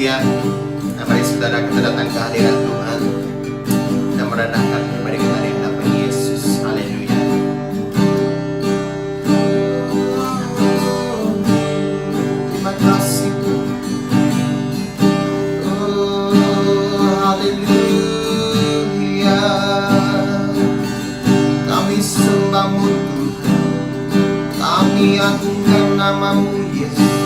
Haleluya. Nah, mari saudara kita datang ke hadirat Tuhan dan merendahkan kepada hadirat Yesus. Haleluya. Terima kasih. Haleluya. Kami sembahmu Tuhan, kami agungkan namamu Yesus.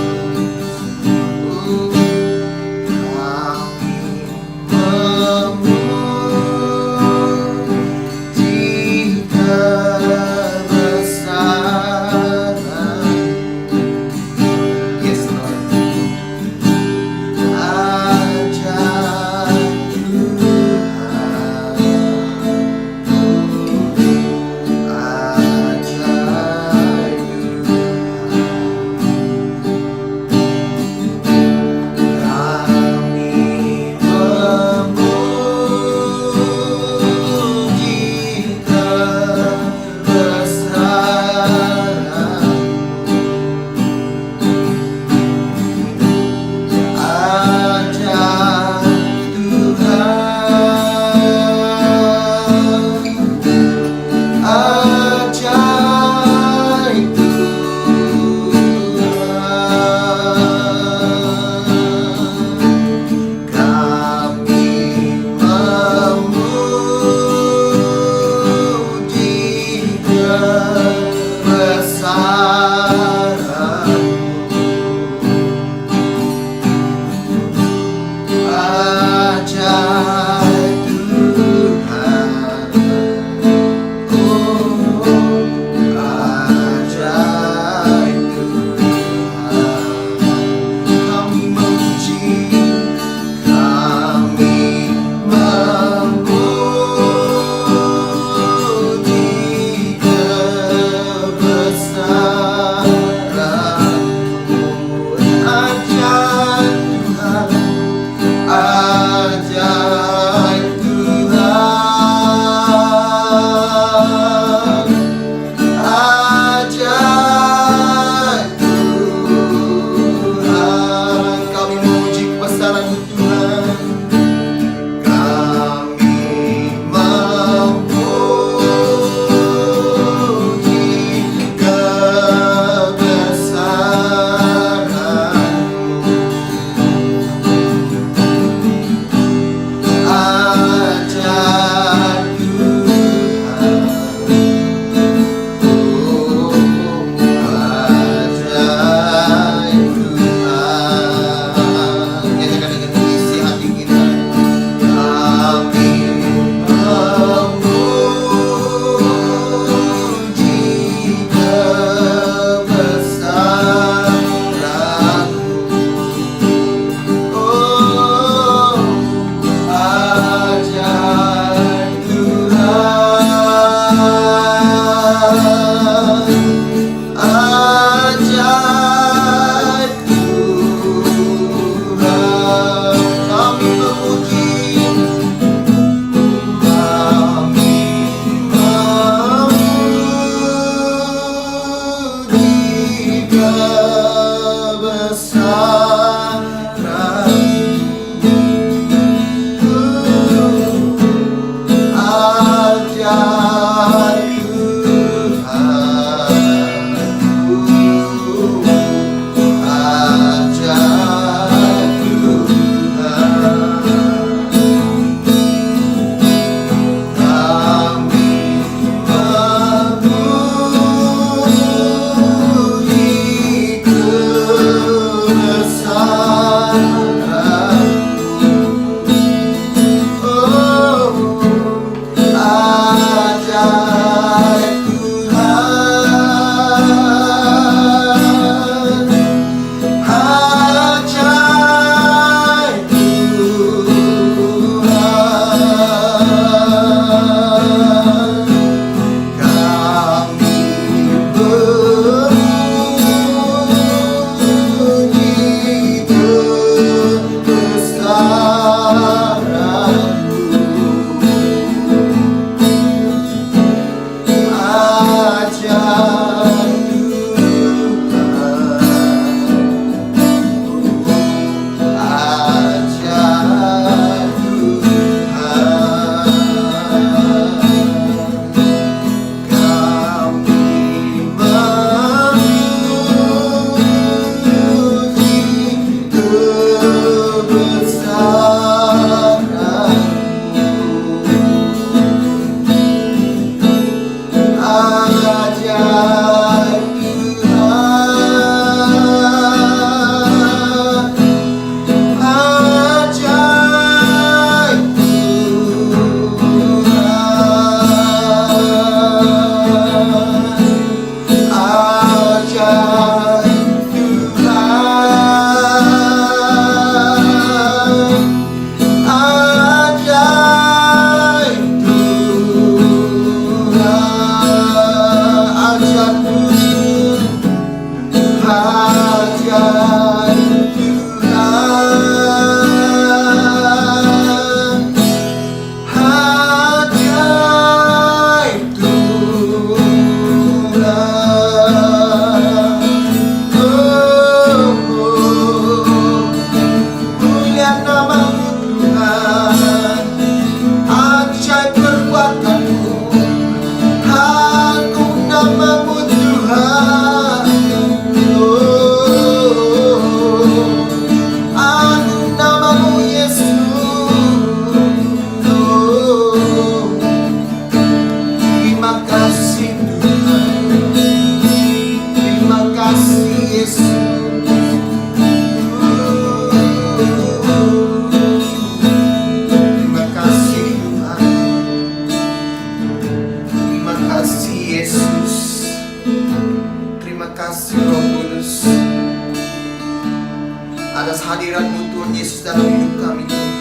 atas hadirat-Mu Tuhan Yesus dalam hidup kami Tuhan.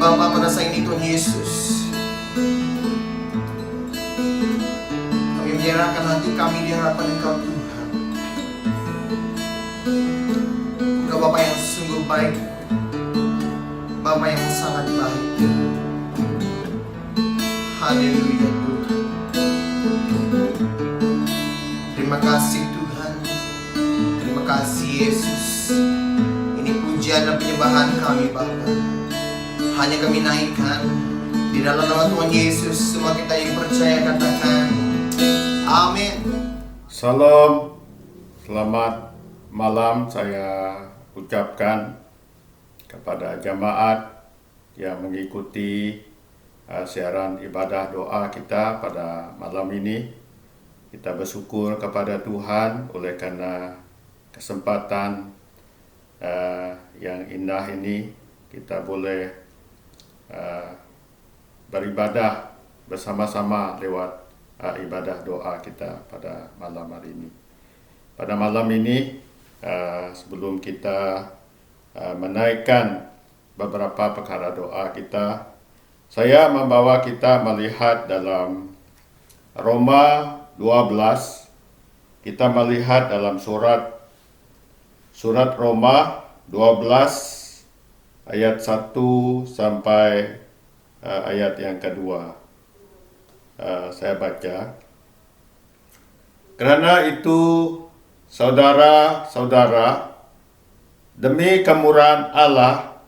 Bapa, pada saat ini Tuhan Yesus, kami menyerahkan hati kami di hadapan Engkau Tuhan. Engkau Bapa yang sungguh baik, Bapa yang sangat baik. Haleluya Tuhan. Terima kasih Tuhan. Terima kasih Yesus. Ini pujian dan penyembahan kami Bapa. Hanya kami naikkan di dalam nama Tuhan Yesus. Semua kita yang percaya katakan amin. Salam, selamat malam saya ucapkan kepada jamaat yang mengikuti siaran ibadah doa kita pada malam ini. Kita bersyukur kepada Tuhan oleh karena kesempatan yang indah ini kita boleh beribadah bersama-sama lewat ibadah doa kita pada malam hari ini. Pada malam ini sebelum kita menaikkan beberapa perkara doa kita, saya membawa kita melihat dalam Roma 12. Kita melihat dalam surat Roma 12 ayat 1 sampai ayat yang kedua. Saya baca. Karena itu, saudara-saudara, demi kemurahan Allah,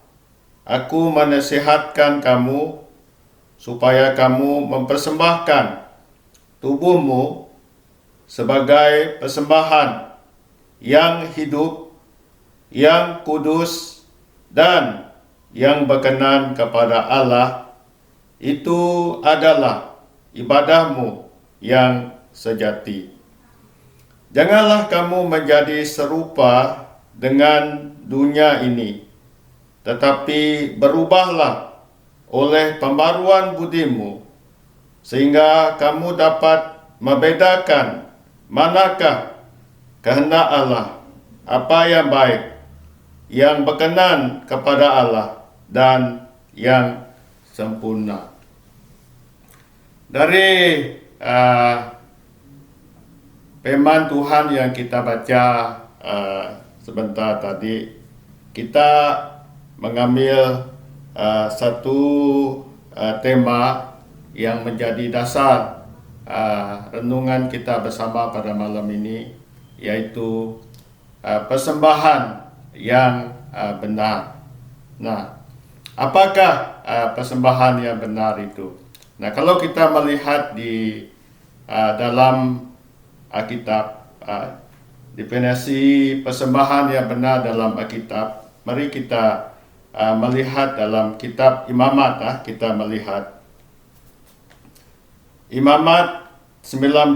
aku menasihatkan kamu supaya kamu mempersembahkan tubuhmu sebagai persembahan yang hidup, yang kudus, dan yang berkenan kepada Allah. Itu adalah ibadahmu yang sejati. Janganlah kamu menjadi serupa dengan dunia ini, tetapi berubahlah oleh pembaruan budimu, sehingga kamu dapat membedakan manakah kehendak Allah, apa yang baik, yang berkenan kepada Allah, dan yang sempurna. Dari firman Tuhan yang kita baca sebentar tadi, kita mengambil satu tema yang menjadi dasar renungan kita bersama pada malam ini, yaitu persembahan yang benar. Nah, apakah persembahan yang benar itu? Nah, kalau kita melihat di dalam Alkitab, definisi persembahan yang benar dalam Alkitab, mari kita melihat dalam kitab Imamat. Kita melihat Imamat 19,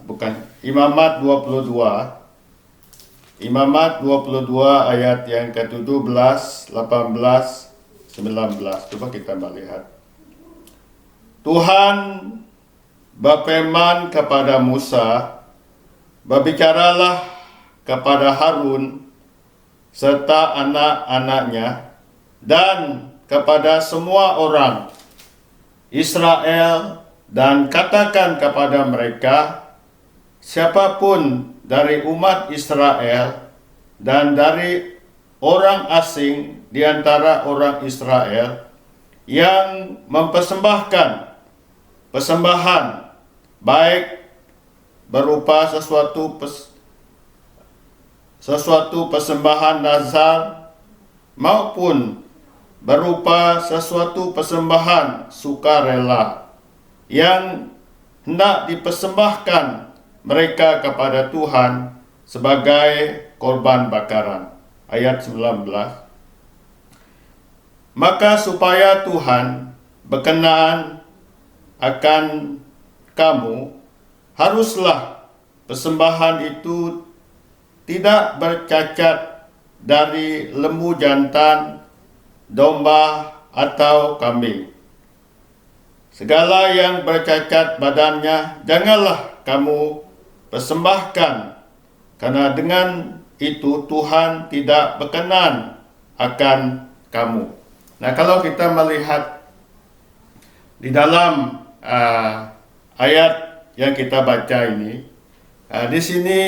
bukan, Imamat 22. Imamat 22 ayat yang ke-17, 18, 19. Coba kita melihat. Tuhan berfirman kepada Musa, berbicaralah kepada Harun serta anak-anaknya dan kepada semua orang Israel, dan katakan kepada mereka, siapapun dari umat Israel dan dari orang asing di antara orang Israel yang mempersembahkan persembahan, baik berupa sesuatu persembahan nazar maupun berupa sesuatu persembahan sukarela yang hendak dipersembahkan mereka kepada Tuhan sebagai korban bakaran. Ayat 19. Maka supaya Tuhan berkenan akan kamu, haruslah persembahan itu tidak bercacat dari lembu jantan, domba, atau kambing. Segala yang bercacat badannya janganlah kamu persembahkan, karena dengan itu Tuhan tidak berkenan akan kamu. Nah, kalau kita melihat di dalam ayat yang kita baca ini, di sini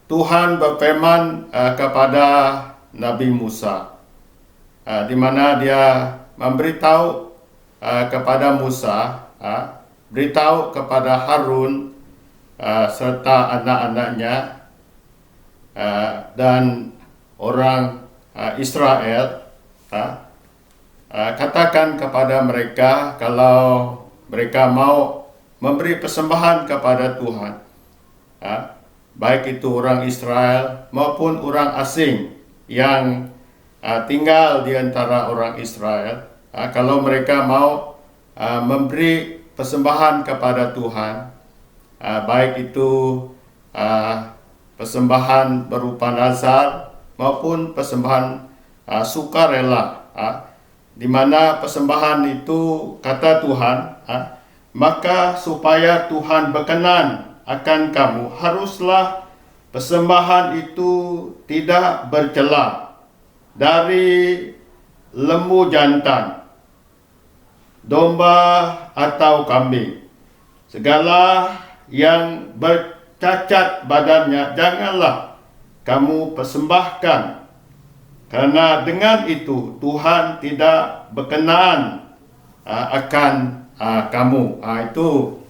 Tuhan berfirman kepada Nabi Musa, di mana dia memberitahu kepada Musa, beritahu kepada Harun serta anak-anaknya dan orang Israel, katakan kepada mereka kalau mereka mau memberi persembahan kepada Tuhan, baik itu orang Israel maupun orang asing yang tinggal di antara orang Israel, kalau mereka mau memberi persembahan kepada Tuhan, baik itu persembahan berupa nazar maupun persembahan sukarela, di mana persembahan itu, kata Tuhan, maka supaya Tuhan berkenan akan kamu, haruslah persembahan itu tidak bercela dari lembu jantan, domba atau kambing. Segala yang bercacat badannya janganlah kamu persembahkan, karena dengan itu Tuhan tidak berkenan akan kamu. Itu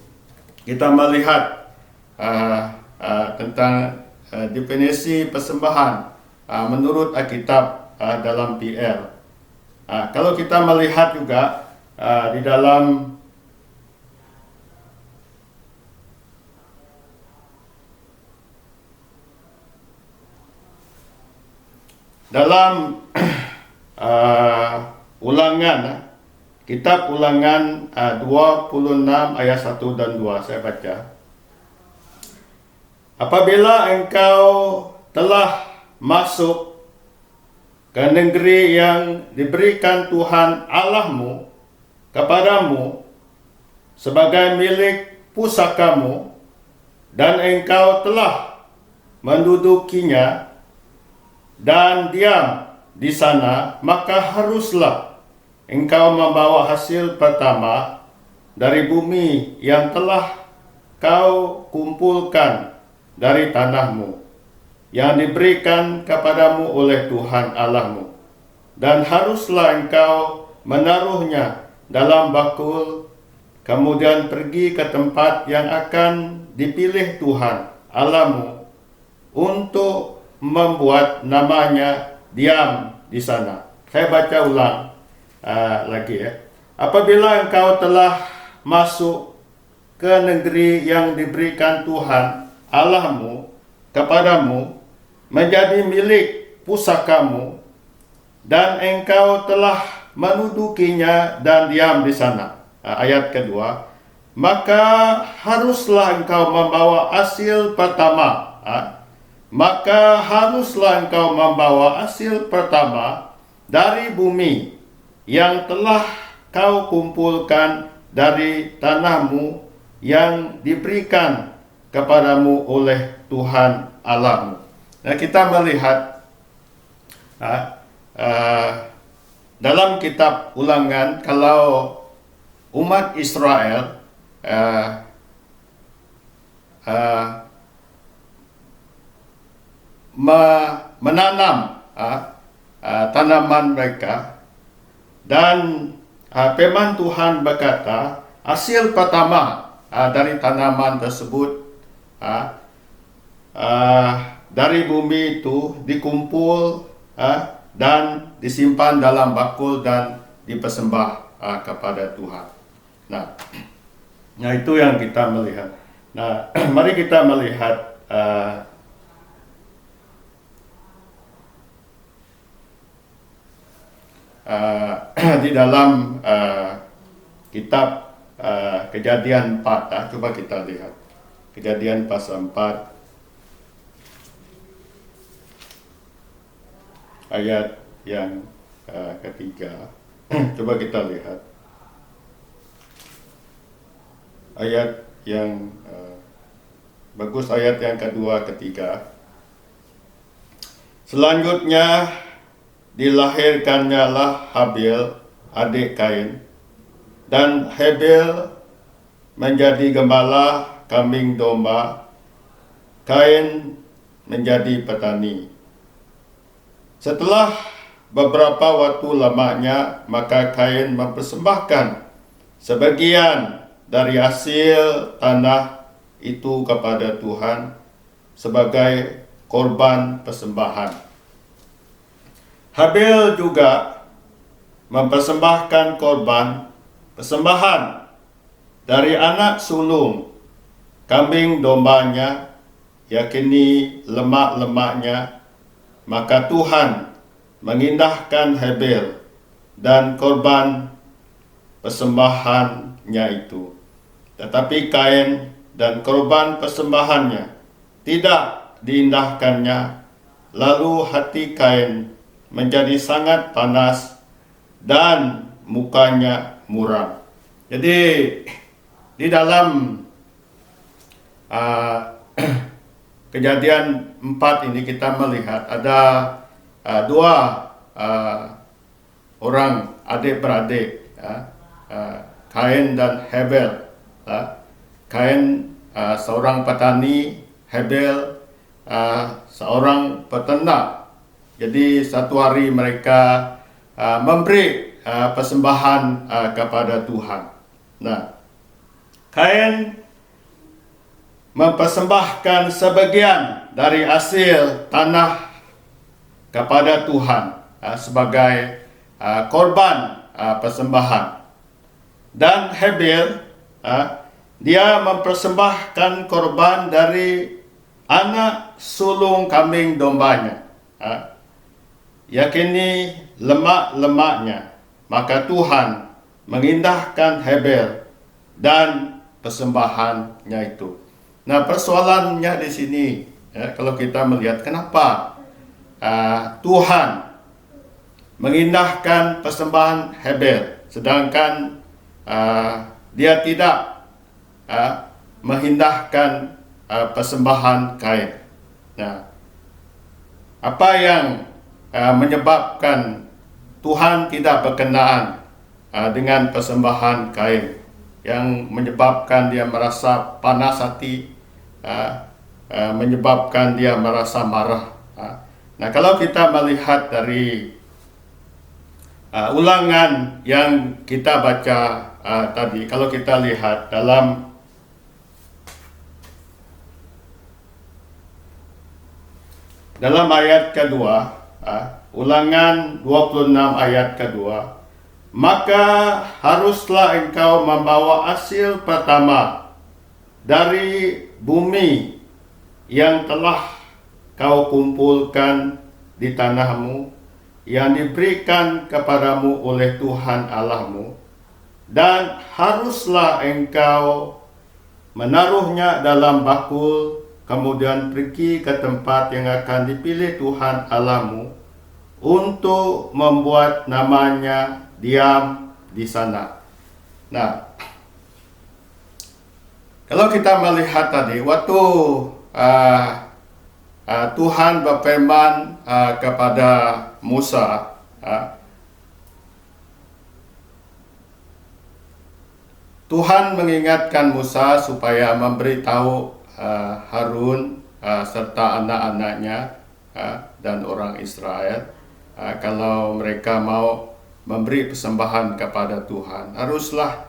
kita melihat tentang definisi persembahan menurut Alkitab dalam PL. Kalau kita melihat juga di dalam Ulangan, kitab Ulangan 26 ayat 1 dan 2, saya baca. Apabila engkau telah masuk ke negeri yang diberikan Tuhan Allahmu kepadamu sebagai milik pusakamu, dan engkau telah mendudukinya dan diam di sana, maka haruslah engkau membawa hasil pertama dari bumi yang telah kau kumpulkan dari tanahmu yang diberikan kepadamu oleh Tuhan Allahmu, dan haruslah engkau menaruhnya dalam bakul, kemudian pergi ke tempat yang akan dipilih Tuhan Allahmu untuk membuat namanya diam di sana. Saya baca ulang lagi ya. Apabila engkau telah masuk ke negeri yang diberikan Tuhan Allahmu kepadamu menjadi milik pusakamu, dan engkau telah mendudukinya dan diam di sana. Ayat kedua, maka haruslah engkau membawa hasil pertama. Maka haruslah engkau membawa hasil pertama dari bumi yang telah kau kumpulkan dari tanahmu yang diberikan kepadamu oleh Tuhan Allahmu. Nah, kita melihat dalam kitab Ulangan, kalau umat Israel menanam tanaman mereka, dan firman Tuhan berkata hasil pertama dari tanaman tersebut dari bumi itu dikumpul dan disimpan dalam bakul dan dipersembah kepada Tuhan. Nah, itu yang kita melihat. Nah, mari kita melihat di dalam kitab Kejadian 4. Coba kita lihat Kejadian pasal 4 ayat yang ketiga. Coba kita lihat ayat yang bagus, ayat yang kedua, ketiga. Selanjutnya dilahirkannya lah Habil, adik Kain, dan Habil menjadi gembala kambing domba, Kain menjadi petani. Setelah beberapa waktu lamanya, maka Kain mempersembahkan sebagian dari hasil tanah itu kepada Tuhan sebagai korban persembahan. Habil juga mempersembahkan korban persembahan dari anak sulung kambing dombanya, yakni lemak-lemaknya. Maka Tuhan mengindahkan Habil dan korban persembahannya itu. Tetapi Kain dan korban persembahannya tidak diindahkannya. Lalu hati Kain menjadi sangat panas dan mukanya muram. Jadi di dalam Kejadian 4 ini kita melihat ada dua orang adik-beradik, Kain dan Habil. Kain seorang petani, Habil seorang peternak. Jadi satu hari mereka memberi persembahan kepada Tuhan. Nah, Kain mempersembahkan sebagian dari hasil tanah kepada Tuhan sebagai korban persembahan. Dan Habil dia mempersembahkan korban dari anak sulung kambing dombanya, yakni lemak-lemaknya. Maka Tuhan mengindahkan Habil dan persembahannya itu. Nah, persoalannya di sini, kalau kita melihat kenapa Tuhan mengindahkan persembahan Habil, sedangkan dia tidak mengindahkan persembahan Kain. Nah, apa yang menyebabkan Tuhan tidak berkenaan dengan persembahan Kain, yang menyebabkan dia merasa panas hati, menyebabkan dia merasa marah? Nah, kalau kita melihat dari ulangan yang kita baca tadi, kalau kita lihat dalam ayat kedua, ulangan 26 ayat kedua, maka haruslah engkau membawa hasil pertama dari bumi yang telah kau kumpulkan di tanahmu, yang diberikan kepadamu oleh Tuhan Allahmu, dan haruslah engkau menaruhnya dalam bakul, kemudian pergi ke tempat yang akan dipilih Tuhan Allahmu untuk membuat namanya diam di sana. Nah, kalau kita melihat tadi, waktu Tuhan berfirman kepada Musa, Tuhan mengingatkan Musa supaya memberitahu Harun serta anak-anaknya dan orang Israel, kalau mereka mau memberi persembahan kepada Tuhan, haruslah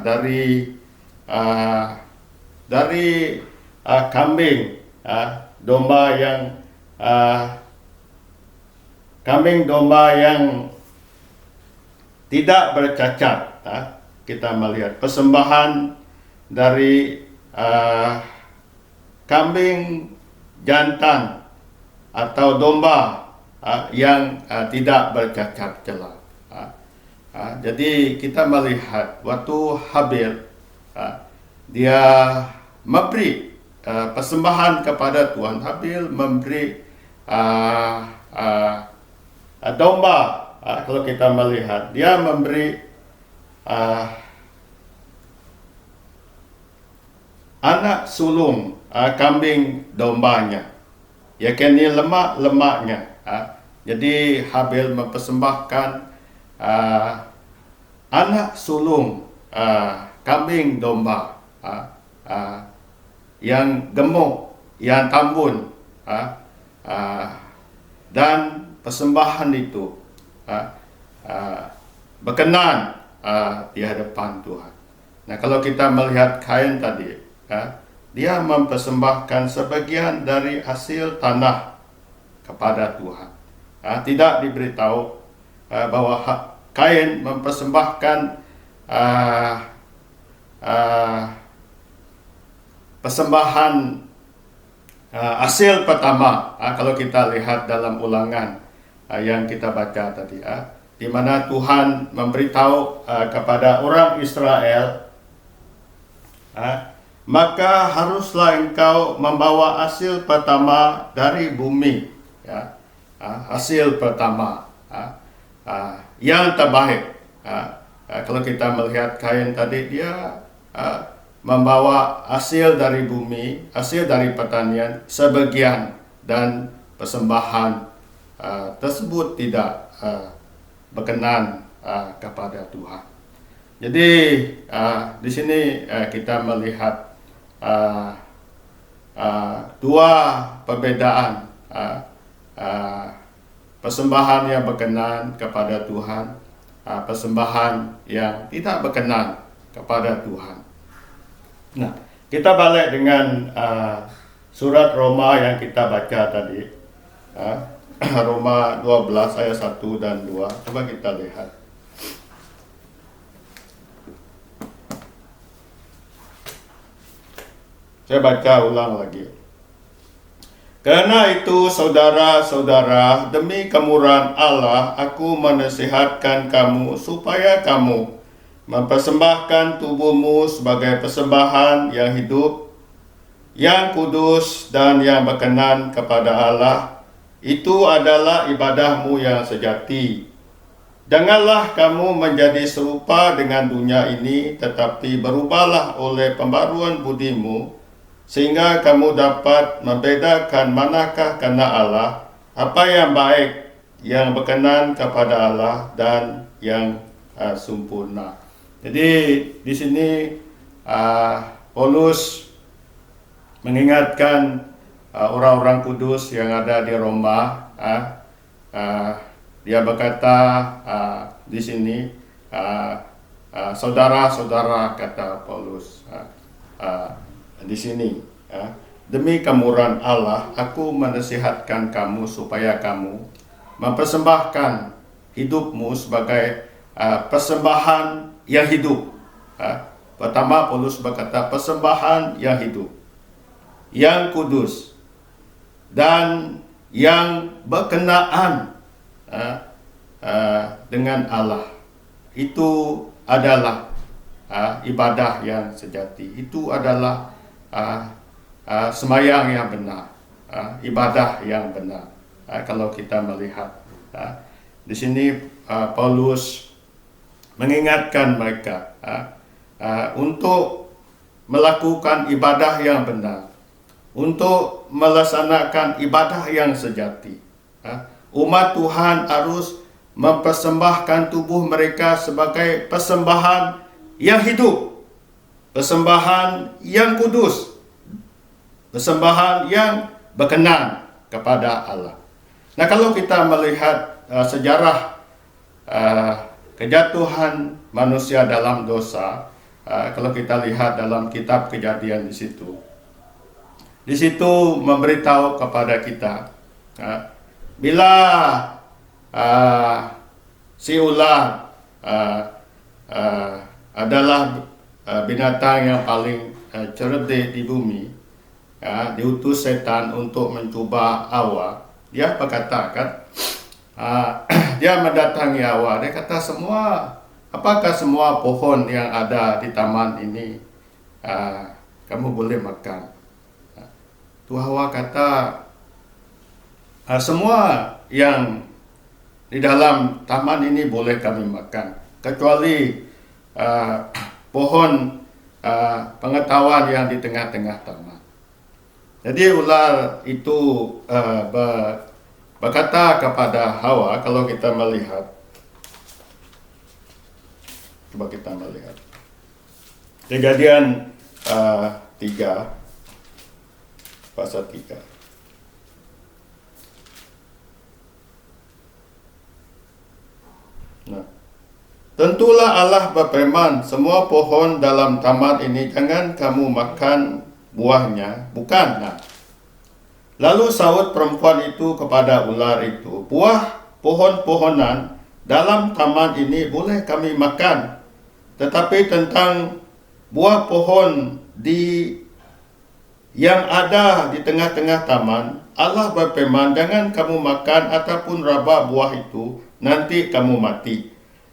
dari kambing domba yang tidak bercacat. Kita melihat persembahan dari kambing jantan atau domba yang tidak bercacat celah. Jadi kita melihat waktu Habil dia memberi persembahan kepada Tuhan. Habil memberi domba. Kalau kita melihat, dia memberi anak sulung kambing dombanya, yakni lemak-lemaknya. Jadi Habil mempersembahkan anak sulung kambing domba yang gemuk, yang tambun, dan persembahan itu berkenan di hadapan Tuhan. Nah, kalau kita melihat Kain tadi, dia mempersembahkan sebagian dari hasil tanah kepada Tuhan. Tidak diberitahu bahwa Kain mempersembahkan persembahan hasil pertama. Kalau kita lihat dalam Ulangan yang kita baca tadi, di mana Tuhan memberitahu kepada orang Israel, maka haruslah engkau membawa hasil pertama dari bumi, hasil pertama yang terbaik. Kalau kita melihat Kain tadi, dia membawa hasil dari bumi, hasil dari pertanian sebagian, dan persembahan tersebut tidak berkenan kepada Tuhan. Jadi di sini kita melihat dua perbedaan, persembahan yang berkenan kepada Tuhan, persembahan yang tidak berkenan kepada Tuhan. Nah, kita balik dengan surat Roma yang kita baca tadi, Roma 12 ayat 1 dan 2. Coba kita lihat. Saya baca ulang lagi. Karena itu, saudara-saudara, demi kemurahan Allah, aku menasihatkan kamu supaya kamu mempersembahkan tubuhmu sebagai persembahan yang hidup, yang kudus, dan yang berkenan kepada Allah. Itu adalah ibadahmu yang sejati. Janganlah kamu menjadi serupa dengan dunia ini, tetapi berubahlah oleh pembaruan budimu, sehingga kamu dapat membedakan manakah kehendak Allah, apa yang baik, yang berkenan kepada Allah, dan yang sempurna. Jadi di sini Paulus mengingatkan orang-orang kudus yang ada di Roma. Dia berkata di sini, saudara-saudara, kata Paulus di sini, demi kemurahan Allah, aku menasihatkan kamu supaya kamu mempersembahkan hidupmu sebagai persembahan yang hidup. Pertama, Paulus berkata persembahan yang hidup, yang kudus, dan yang berkenaan dengan Allah. Itu adalah ibadah yang sejati. Itu adalah sembahyang yang benar, ibadah yang benar. Kalau kita melihat di sini, Paulus mengingatkan mereka untuk melakukan ibadah yang benar, untuk melaksanakan ibadah yang sejati. Umat Tuhan harus mempersembahkan tubuh mereka sebagai persembahan yang hidup, persembahan yang kudus, persembahan yang berkenan kepada Allah. Nah, kalau kita melihat sejarah kejatuhan manusia dalam dosa, kalau kita lihat dalam kitab Kejadian di situ memberitahu kepada kita, bila si ular adalah binatang yang paling cerdik di bumi, diutus setan untuk mencoba Hawa. Dia berkata kan, dia mendatangi Hawa. Dia kata, apakah semua pohon yang ada di taman ini kamu boleh makan? Tuh Hawa kata, semua yang di dalam taman ini boleh kami makan, kecuali pohon pengetahuan yang di tengah-tengah taman. Jadi ular itu berkata kepada Hawa, kalau kita melihat, coba kita melihat Kejadian 3 pasal 3. Nah, tentulah Allah berfirman, semua pohon dalam taman ini jangan kamu makan buahnya, bukan. Nah, lalu sahut perempuan itu kepada ular itu, buah pohon-pohonan dalam taman ini boleh kami makan, tetapi tentang buah pohon yang ada di tengah-tengah taman, Allah berfirman, jangan kamu makan ataupun raba buah itu, nanti kamu mati.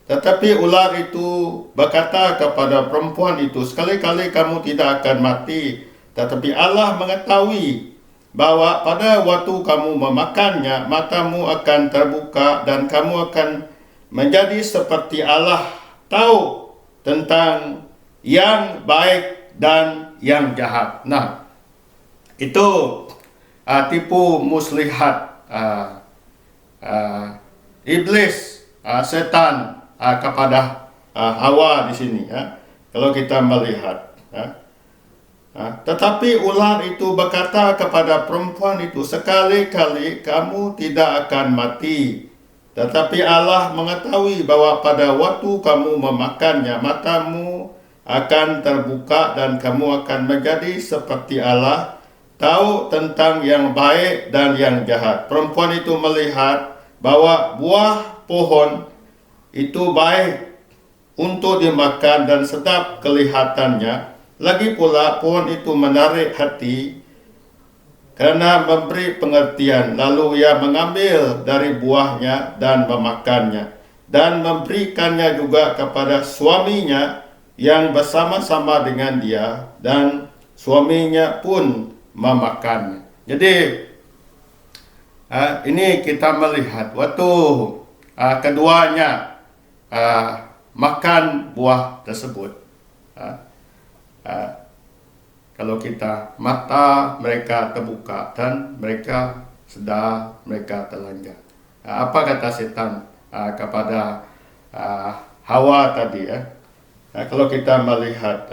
Tetapi ular itu berkata kepada perempuan itu, sekali-kali kamu tidak akan mati, tetapi Allah mengetahui bahwa pada waktu kamu memakannya, matamu akan terbuka dan kamu akan menjadi seperti Allah, tahu tentang yang baik dan yang jahat. Nah, itu tipu muslihat iblis, setan kepada Hawa di sini. Kalau kita melihat, tetapi ular itu berkata kepada perempuan itu, sekali-kali kamu tidak akan mati. Tetapi Allah mengetahui bahwa pada waktu kamu memakannya, matamu akan terbuka dan kamu akan menjadi seperti Allah, tahu tentang yang baik dan yang jahat. Perempuan itu melihat bahwa buah pohon itu baik untuk dimakan dan sedap kelihatannya. Lagi pula pohon itu menarik hati karena memberi pengertian. Lalu ia mengambil dari buahnya dan memakannya, dan memberikannya juga kepada suaminya yang bersama-sama dengan dia, dan suaminya pun memakannya. Jadi ini kita melihat waktu keduanya makan buah tersebut. Kalau kita, mata mereka terbuka dan mereka sedar, mereka telanjang. Apa kata setan kepada Hawa tadi? Kalau kita melihat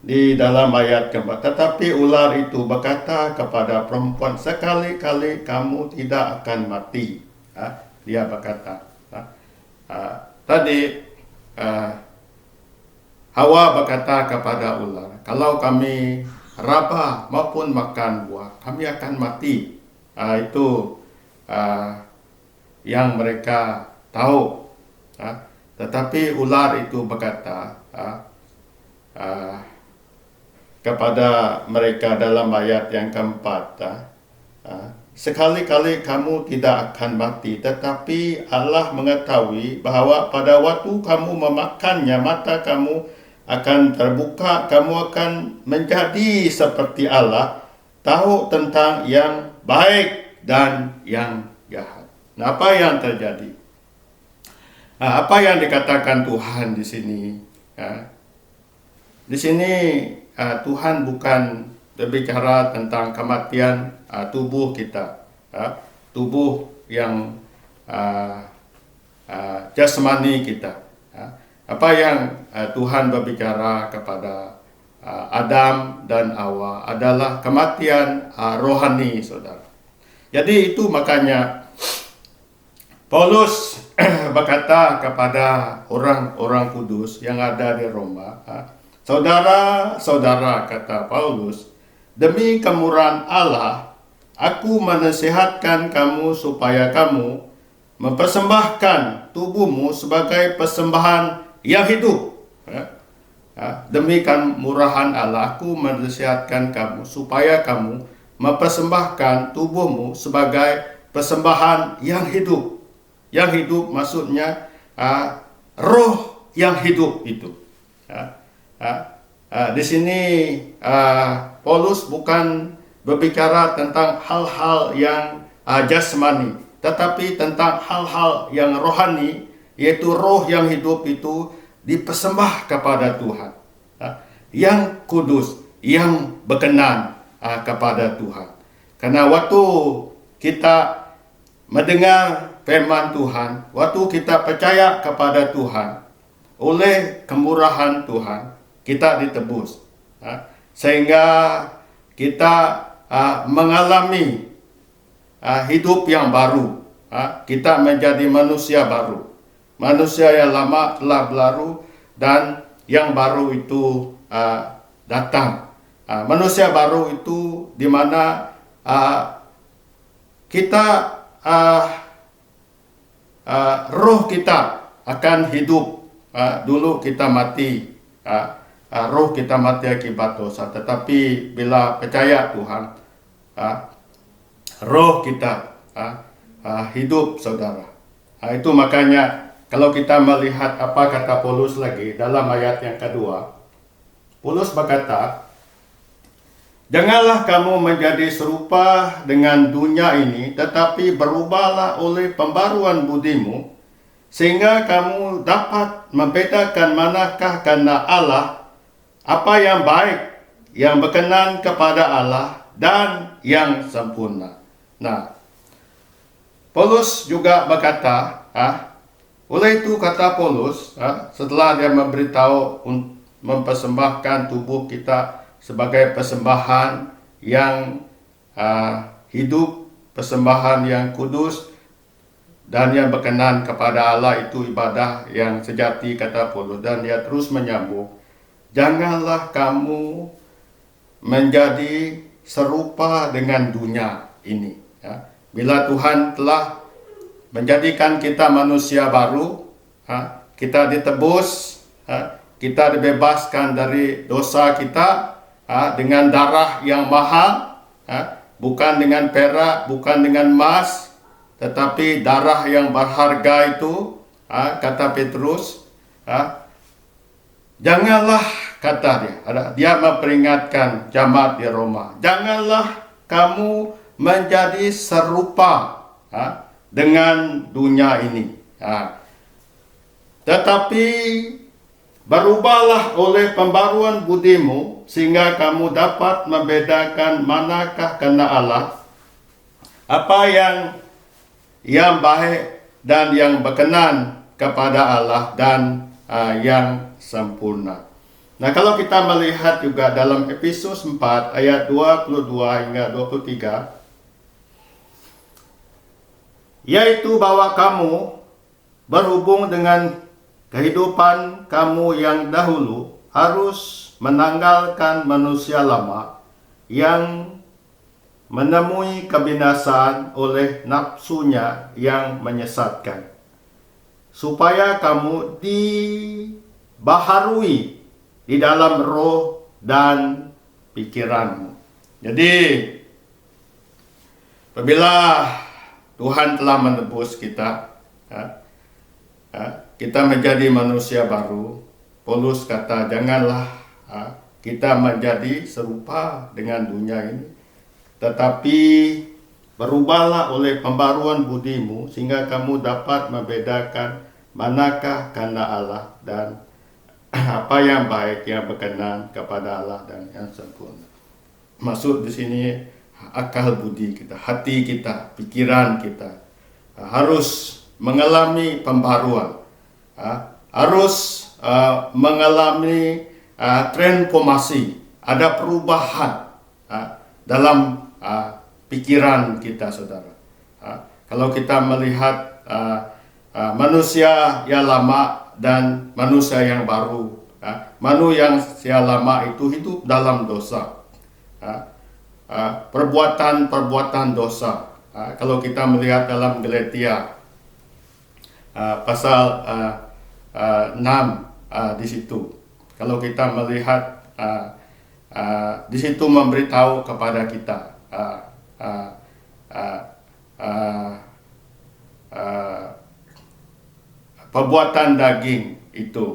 di dalam ayat keempat, tetapi ular itu berkata kepada perempuan, sekali-kali kamu tidak akan mati. Dia berkata, tadi Hawa berkata kepada ular, kalau kami raba maupun makan buah, kami akan mati. Itu yang mereka tahu. Tetapi ular itu berkata kepada mereka dalam ayat yang keempat, sekali-kali kamu tidak akan mati, tetapi Allah mengetahui bahwa pada waktu kamu memakannya, mata kamu akan terbuka, kamu akan menjadi seperti Allah, tahu tentang yang baik dan yang jahat. Nah, apa yang terjadi? Apa yang dikatakan Tuhan di sini? Di sini Tuhan bukan berbicara tentang kematian tubuh kita, tubuh yang jasmani kita. Apa yang Tuhan berbicara kepada Adam dan Hawa adalah kematian rohani, saudara. Jadi itu makanya Paulus berkata kepada orang-orang kudus yang ada di Roma, saudara-saudara, kata Paulus, demi kemurahan Allah, aku menasihatkan kamu supaya kamu mempersembahkan tubuhmu sebagai persembahan yang hidup. Demi kemurahan Allah, aku menasihatkan kamu supaya kamu mempersembahkan tubuhmu sebagai persembahan yang hidup. Yang hidup maksudnya roh yang hidup itu. Di sini Paulus bukan berbicara tentang hal-hal yang jasmani, tetapi tentang hal-hal yang rohani yaitu roh yang hidup itu dipersembah kepada Tuhan, yang kudus, yang berkenan kepada Tuhan. Karena waktu kita mendengar firman Tuhan, waktu kita percaya kepada Tuhan, oleh kemurahan Tuhan kita ditebus, sehingga kita mengalami hidup yang baru. Kita menjadi manusia baru. Manusia yang lama telah berlalu dan yang baru itu datang. Manusia baru itu di mana kita roh kita akan hidup. Dulu kita mati, roh kita mati akibat dosa. Tetapi bila percaya Tuhan, roh kita hidup, saudara. Itu makanya kalau kita melihat apa kata Paulus lagi dalam ayat yang kedua, Paulus berkata, janganlah kamu menjadi serupa dengan dunia ini, tetapi berubahlah oleh pembaruan budimu, sehingga kamu dapat membedakan manakah kehendak Allah, apa yang baik, yang berkenan kepada Allah, dan yang sempurna. Nah, Paulus juga berkata, oleh itu kata Paulus, setelah dia memberitahu mempersembahkan tubuh kita sebagai persembahan yang hidup, persembahan yang kudus dan yang berkenan kepada Allah, itu ibadah yang sejati, kata Paulus. Dan dia terus menyambung, janganlah kamu menjadi serupa dengan dunia ini. Bila Tuhan telah menjadikan kita manusia baru, kita ditebus, kita dibebaskan dari dosa kita dengan darah yang mahal, bukan dengan perak, bukan dengan emas, tetapi darah yang berharga itu, kata Petrus. Janganlah, kata dia memperingatkan jemaat di Roma, janganlah kamu menjadi serupa dengan dunia ini, tetapi berubahlah oleh pembaruan budimu, sehingga kamu dapat membedakan manakah kehendak Allah, apa yang baik dan yang berkenan kepada Allah, dan yang sempurna. Nah, kalau kita melihat juga dalam Efesus 4 ayat 22 hingga 23, yaitu bahwa kamu berhubung dengan kehidupan kamu yang dahulu harus menanggalkan manusia lama yang menemui kebinasaan oleh nafsunya yang menyesatkan, supaya kamu dibaharui di dalam roh dan pikiranmu. Jadi, apabila Tuhan telah menebus kita, kita menjadi manusia baru, Paulus kata, janganlah kita menjadi serupa dengan dunia ini, tetapi berubahlah oleh pembaruan budimu, sehingga kamu dapat membedakan manakah kehendak Allah dan apa yang baik, yang berkenan kepada Allah, dan yang sempurna. Maksud di sini akal budi kita, hati kita, pikiran kita harus mengalami pembaruan, harus mengalami transformasi, ada perubahan dalam pikiran kita, saudara. Kalau kita melihat manusia yang lama dan manusia yang baru, manusia yang lama itu hidup dalam dosa, perbuatan dosa. Kalau kita melihat dalam Galatia pasal 6, di situ, kalau kita melihat di situ memberitahu kepada kita perbuatan daging itu,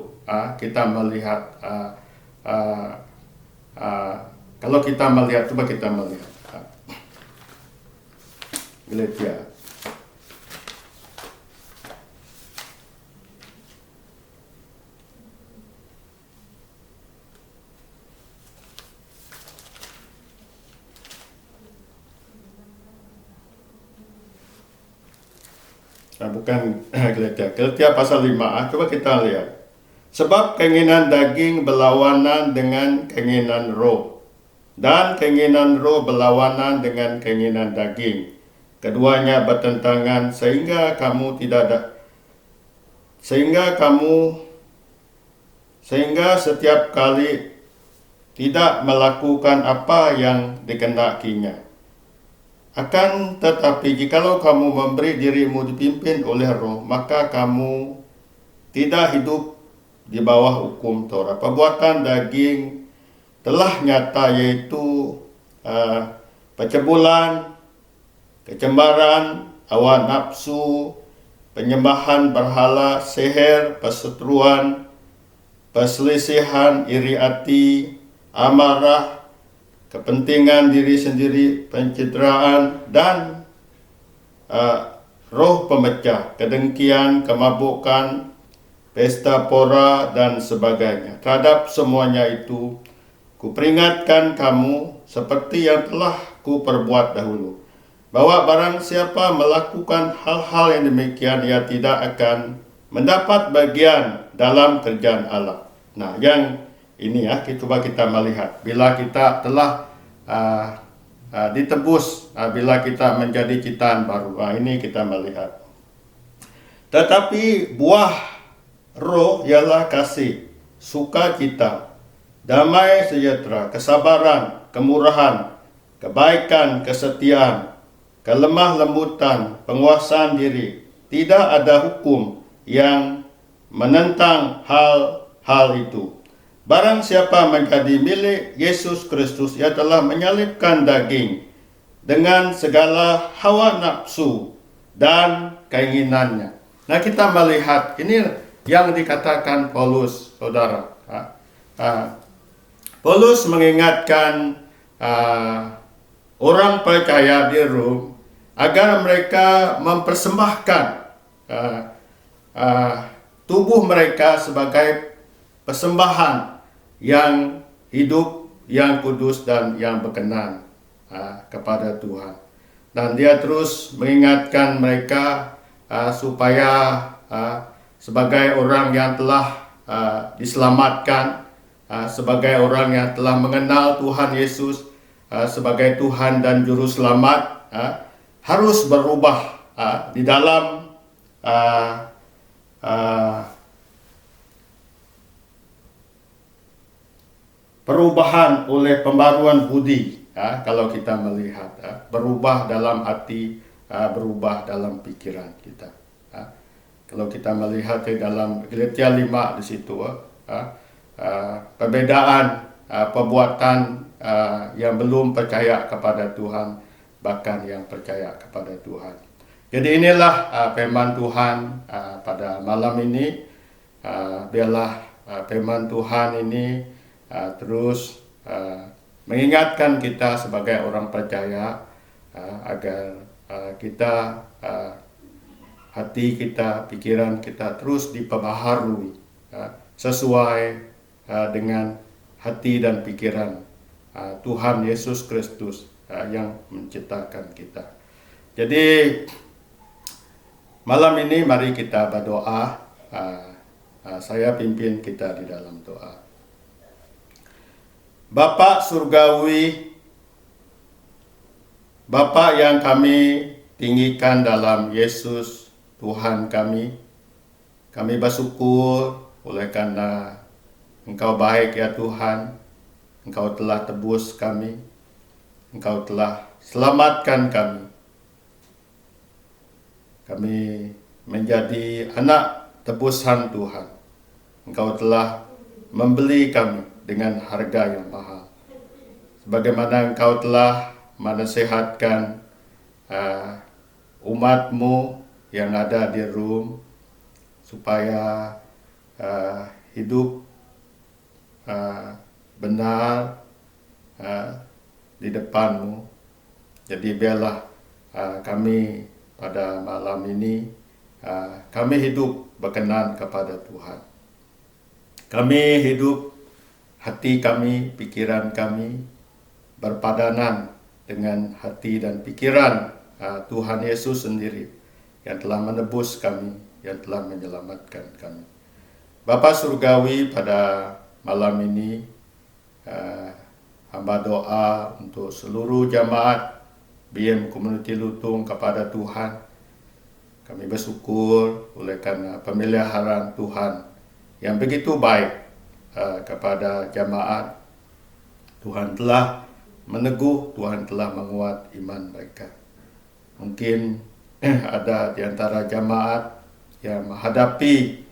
kita melihat kalau kita melihat, coba kita melihat Galatia bukan Galatia pasal 5. Coba kita lihat. Sebab keinginan daging berlawanan dengan keinginan roh, dan keinginan roh berlawanan dengan keinginan daging. Keduanya bertentangan sehingga setiap kali tidak melakukan apa yang dikehendakinya. Akan tetapi jikalau kamu memberi dirimu dipimpin oleh roh, maka kamu tidak hidup di bawah hukum Taurat. Perbuatan daging telah nyata, yaitu pencabulan, kecembaran, hawa nafsu, penyembahan berhala, sihir, perseteruan, perselisihan, iri hati, amarah, kepentingan diri sendiri, pencitraan, dan roh pemecah, kedengkian, kemabukan, pesta pora, dan sebagainya. Terhadap semuanya itu, kuperingatkan kamu seperti yang telah kuperbuat dahulu, bahwa barang siapa melakukan hal-hal yang demikian, ia tidak akan mendapat bagian dalam kerjaan Allah. Nah, yang ini coba kita melihat. Bila kita telah ditebus, bila kita menjadi ciptaan baru, ini kita melihat. Tetapi buah roh ialah kasih, sukacita, damai sejahtera, kesabaran, kemurahan, kebaikan, kesetiaan, kelemah lembutan, penguasaan diri. Tidak ada hukum yang menentang hal-hal itu. Barang siapa menjadi milik Yesus Kristus, ia telah menyalibkan daging dengan segala hawa nafsu dan keinginannya. Nah, kita melihat ini yang dikatakan Paulus, saudara. Paulus mengingatkan orang percaya di Rom agar mereka mempersembahkan tubuh mereka sebagai persembahan yang hidup, yang kudus, dan yang berkenan kepada Tuhan. Dan dia terus mengingatkan mereka supaya sebagai orang yang telah diselamatkan, sebagai orang yang telah mengenal Tuhan Yesus sebagai Tuhan dan Juru Selamat, harus berubah di dalam perubahan oleh pembaruan budi. Kalau kita melihat, berubah dalam hati, berubah dalam pikiran kita. Kalau kita melihat di dalam Galatia 5 di situ, perbedaan perbuatan yang belum percaya kepada Tuhan, bahkan yang percaya kepada Tuhan. Jadi inilah firman Tuhan pada malam ini. Biarlah firman Tuhan ini terus mengingatkan kita sebagai orang percaya agar kita hati kita, pikiran kita terus diperbaharui sesuai dengan hati dan pikiran Tuhan Yesus Kristus yang menciptakan kita. Jadi malam ini mari kita berdoa. Saya pimpin kita di dalam doa. Bapa Surgawi, Bapa yang kami tinggikan dalam Yesus Tuhan kami bersyukur oleh karena Engkau baik ya Tuhan. Engkau telah tebus kami, Engkau telah selamatkan kami. Kami menjadi anak tebusan Tuhan. Engkau telah membeli kami dengan harga yang mahal. Sebagaimana Engkau telah menasihatkan umat-Mu yang ada di Rom supaya hidup benar di depan-Mu. Jadi biarlah kami pada malam ini kami hidup berkenan kepada Tuhan. Kami hidup, hati kami, pikiran kami berpadanan dengan hati dan pikiran Tuhan Yesus sendiri. yang telah menebus kami, yang telah menyelamatkan kami. Bapa Surgawi, pada malam ini hamba doa untuk seluruh jamaat BM Community Lutung kepada Tuhan. Kami bersyukur oleh karena pemeliharaan Tuhan yang begitu baik kepada jamaat. Tuhan telah meneguh, Tuhan telah menguat iman mereka. Mungkin ada di antara jamaat yang menghadapi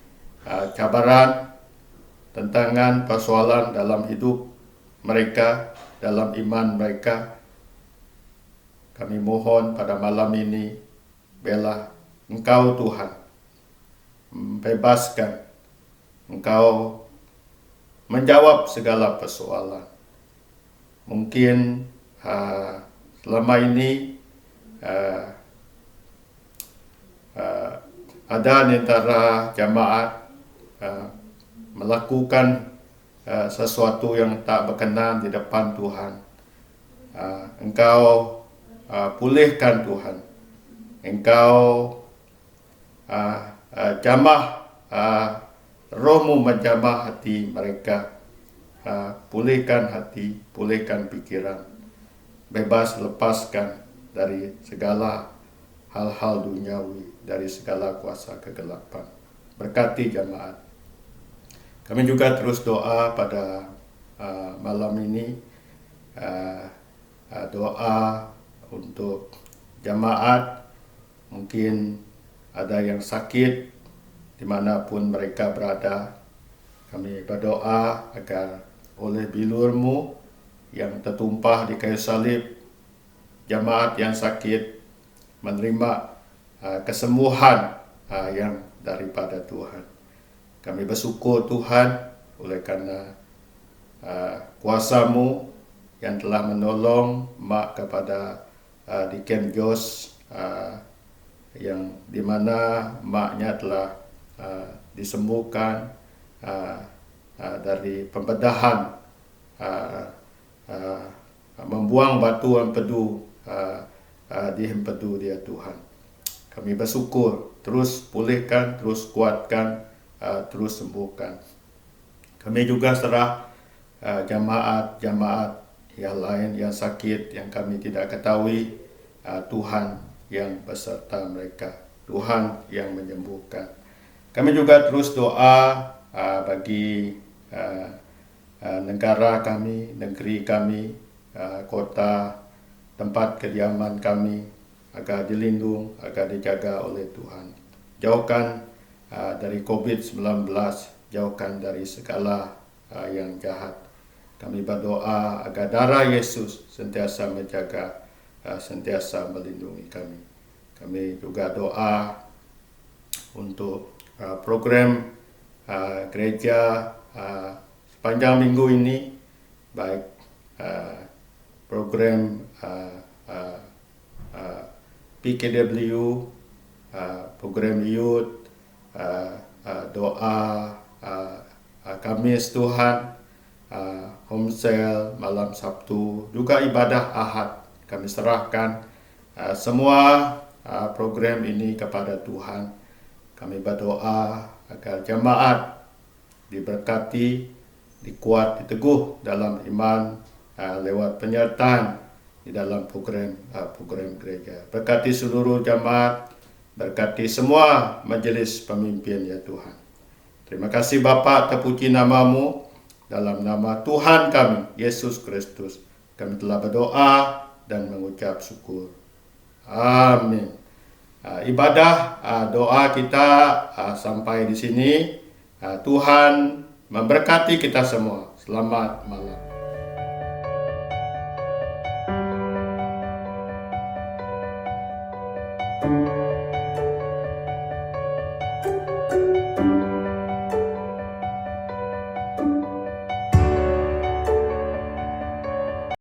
cabaran, tantangan, persoalan dalam hidup mereka, dalam iman mereka. Kami mohon pada malam ini, biarlah Engkau Tuhan bebaskan, Engkau menjawab segala persoalan. Mungkin selama ini ada di antara jamaat melakukan sesuatu yang tak berkenan di depan Tuhan. Engkau pulihkan Tuhan. Engkau jamah, rohmu menjamah hati mereka. Pulihkan hati, pulihkan pikiran. Bebas lepaskan dari segala hal-hal duniawi, dari segala kuasa kegelapan. Berkati jamaat. Kami juga terus doa pada malam ini, doa untuk jamaat. Mungkin ada yang sakit dimanapun mereka berada. Kami berdoa agar oleh bilur-Mu yang tertumpah di kayu salib, jamaat yang sakit menerima kesembuhan yang daripada Tuhan. Kami bersyukur Tuhan oleh karena kuasa-Mu yang telah menolong Mak kepada Deacon Jos, yang dimana maknya telah disembuhkan dari pembedahan, membuang batu empedu di empedu dia Tuhan. Kami bersyukur, terus pulihkan, terus kuatkan, terus sembuhkan. Kami juga serah jamaat-jamaat yang lain yang sakit, yang kami tidak ketahui, Tuhan yang beserta mereka, Tuhan yang menyembuhkan. Kami juga terus doa bagi negara kami, negeri kami, kota, tempat kediaman kami, agar dilindung, agar dijaga oleh Tuhan. Jauhkan dari COVID-19, jauhkan dari segala yang jahat. Kami berdoa agar darah Yesus sentiasa menjaga, sentiasa melindungi kami. Kami juga doa untuk program gereja sepanjang minggu ini, baik program PKW, program youth, doa Kamis Tuhan, home sale malam Sabtu, juga ibadah Ahad. Kami serahkan semua program ini kepada Tuhan. Kami berdoa agar jemaat diberkati, dikuat, diteguh dalam iman lewat penyertaan di dalam program gereja. Berkati seluruh jemaat, berkati semua majelis pemimpin ya Tuhan. Terima kasih Bapa, terpuji nama-Mu. Dalam nama Tuhan kami, Yesus Kristus, kami telah berdoa dan mengucap syukur. Amin. Ibadah doa kita sampai di sini. Tuhan memberkati kita semua. Selamat malam.